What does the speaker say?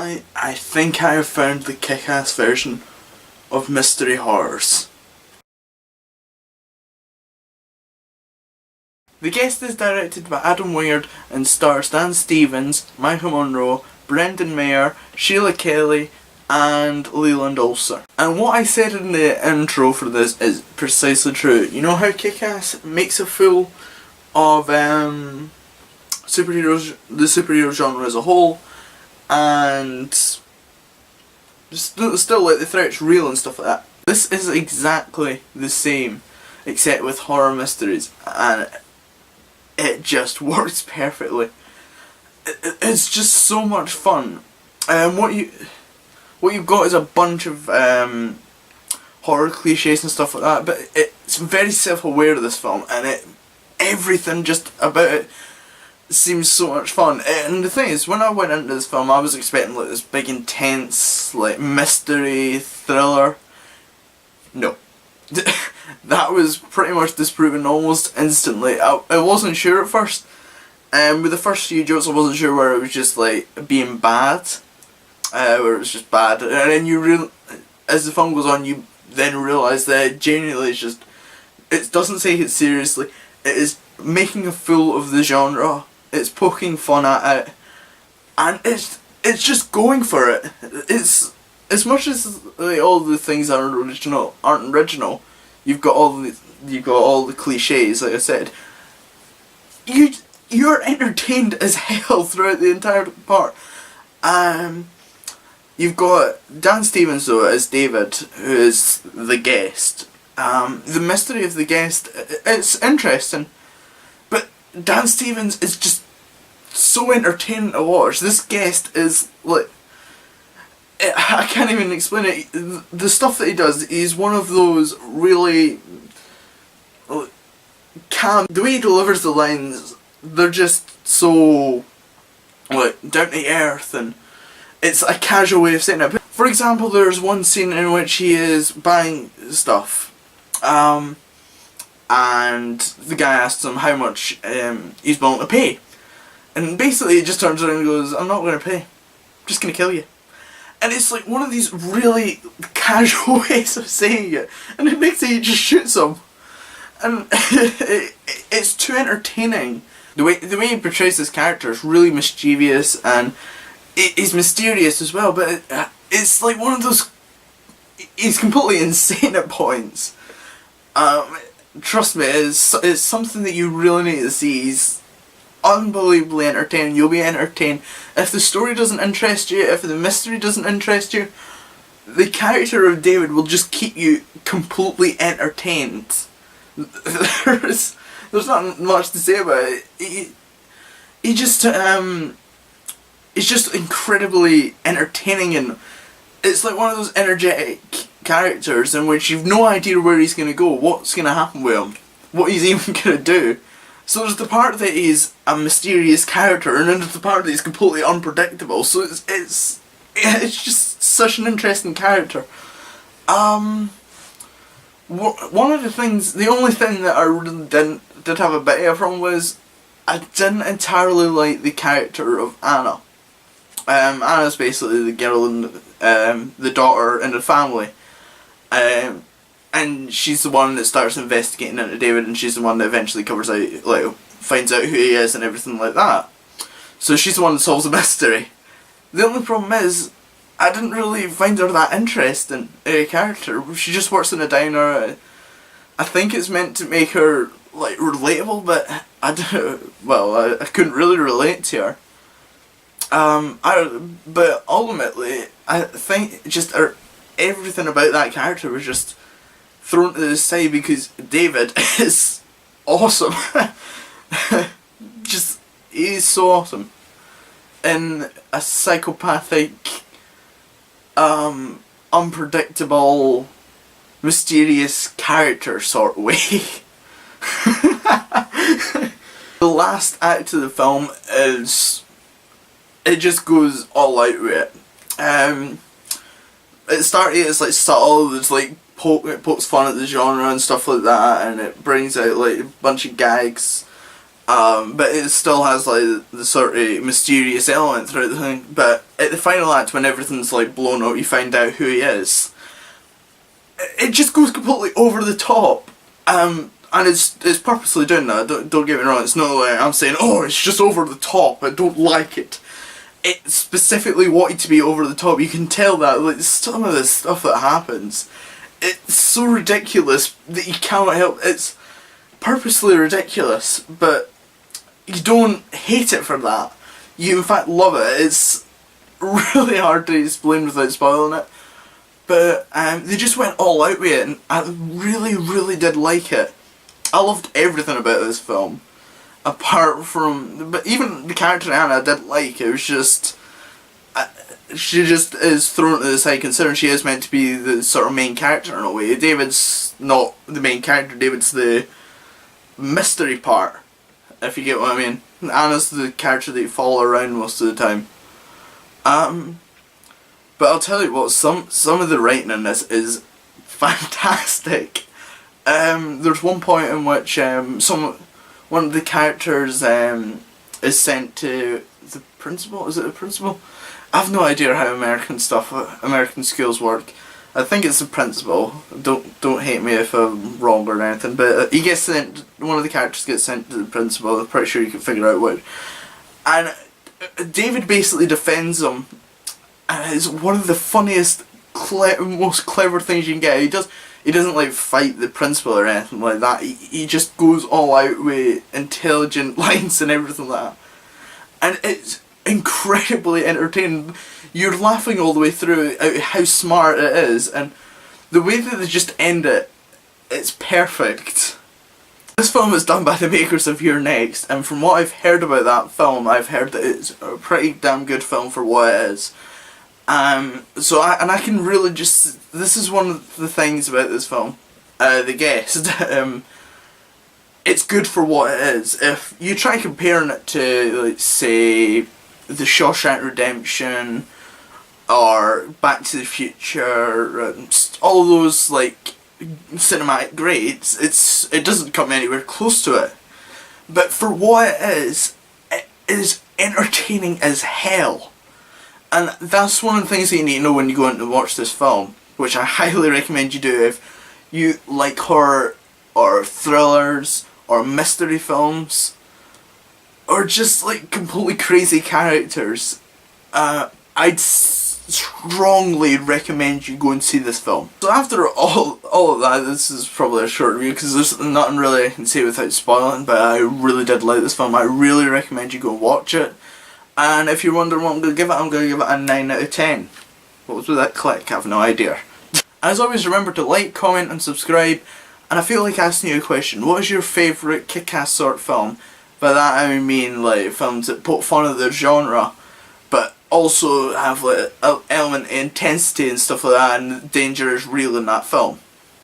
Personally, I think I have found the kick-ass version of mystery horrors. The Guest is directed by Adam Wingard and stars Dan Stevens, Michael Monroe, Brendan Mayer, Sheila Kelly and Leland Olser. And what I said in the intro for this is precisely true. You know how Kick-Ass makes a fool of superheroes, the superhero genre as a whole, and still like the threat's real and stuff like that. This is exactly the same, except with horror mysteries, and it just works perfectly. It's just so much fun. What you've got is a bunch of horror cliches and stuff like that, but it's very self-aware of this film, and everything just about it seems so much fun. And the thing is, when I went into this film, I was expecting like this big intense like mystery thriller. No. That was pretty much disproven almost instantly. I wasn't sure at first. With the first few jokes I wasn't sure where it was just like being bad. Where it was just bad. And then as the film goes on, you then realise that genuinely it's just, it doesn't take it seriously. It is making a fool of the genre. It's poking fun at it. And it's just going for it. It's, as much as like, all the things that aren't original, you've got all the cliches, like I said. You're entertained as hell throughout the entire part. You've got Dan Stevens though as David, who is the guest. The mystery of the guest, it's interesting, but Dan Stevens is just so entertaining to watch. This guest is like, I can't even explain it. The stuff that he does, he's one of those really calm. The way he delivers the lines, they're just so like down to earth, and it's a casual way of saying it. For example, there's one scene in which he is buying stuff, and the guy asks him how much he's willing to pay, and basically he just turns around and goes, "I'm not going to pay. I'm just going to kill you." And it's like one of these really casual ways of saying it, and the next thing he just shoots him, and it's too entertaining. The way he portrays this character is really mischievous, and he's mysterious as well. But it's like one of those. He's completely insane at points. Trust me, it's something that you really need to see. He's unbelievably entertaining. You'll be entertained. If the story doesn't interest you, if the mystery doesn't interest you, the character of David will just keep you completely entertained. There's not much to say about it. He just it's just incredibly entertaining, and it's like one of those energetic characters in which you've no idea where he's going to go, what's going to happen with him, what he's even going to do. So there's the part that he's a mysterious character, and then there's the part that he's completely unpredictable. So it's just such an interesting character. One of the things, the only thing that I really did have a bit of a problem was, I didn't entirely like the character of Anna. Anna's basically the girl and the daughter in the family. And she's the one that starts investigating into David, and she's the one that eventually covers out, like, finds out who he is and everything like that. So she's the one that solves the mystery. The only problem is, I didn't really find her that interesting a character. She just works in a diner. I think it's meant to make her like relatable, but I couldn't really relate to her. But ultimately, I think just everything about that character was just thrown to the side because David is awesome. Just, he's so awesome in a psychopathic, unpredictable, mysterious character sort of way. The last act of the film it just goes all out with it. It started as like subtle, it's like it pokes fun at the genre and stuff like that, and it brings out like a bunch of gags, but it still has like the sort of mysterious element throughout the thing. But at the final act, when everything's like blown up, you find out who he is. It just goes completely over the top, and it's purposely doing that. Don't get me wrong. It's not like I'm saying, oh, it's just over the top. I don't like it. It specifically wanted to be over the top. You can tell that, like, some of the stuff that happens, it's so ridiculous that you cannot help. It's purposely ridiculous, but you don't hate it for that. You in fact love it. It's really hard to explain without spoiling it. But they just went all out with it, and I really, really did like it. I loved everything about this film. Apart from, but even the character Anna I did like. It was just, she just is thrown to the side considering she is meant to be the sort of main character in a way. David's not the main character, David's the mystery part, if you get what I mean. Anna's the character that you follow around most of the time. But I'll tell you what, some of the writing in this is fantastic. There's one point in which one of the characters is sent to the principal. Is it the principal? I have no idea how American schools work. I think it's the principal. Don't hate me if I'm wrong or anything. But he gets sent. One of the characters gets sent to the principal. I'm pretty sure you can figure out what. And David basically defends him. And it's one of the funniest, most clever things you can get. He doesn't like fight the principal or anything like that. He just goes all out with intelligent lines and everything like that. And it's incredibly entertaining. You're laughing all the way through at how smart it is, and the way that they just end it, it's perfect. This film is done by the makers of You're Next, and from what I've heard about that film, I've heard that it's a pretty damn good film for what it is. I can really just, this is one of the things about this film, The Guest, it's good for what it is. If you try comparing it to, like, say, The Shawshank Redemption, or Back to the Future, all those, like, cinematic greats, it doesn't come anywhere close to it. But for what it is entertaining as hell. And that's one of the things that you need to know when you go in to watch this film, which I highly recommend you do if you like horror or thrillers or mystery films or just like completely crazy characters. I'd strongly recommend you go and see this film. So after all of that, this is probably a short review because there's nothing really I can say without spoiling, but I really did like this film. I really recommend you go and watch it. And if you're wondering what I'm going to give it, I'm going to give it a 9 out of 10. What was with that click? I have no idea. As always, remember to like, comment and subscribe. And I feel like asking you a question. What is your favourite kick-ass sort of film? By that I mean like films that poke fun at their genre, but also have like an element of intensity and stuff like that, and danger is real in that film.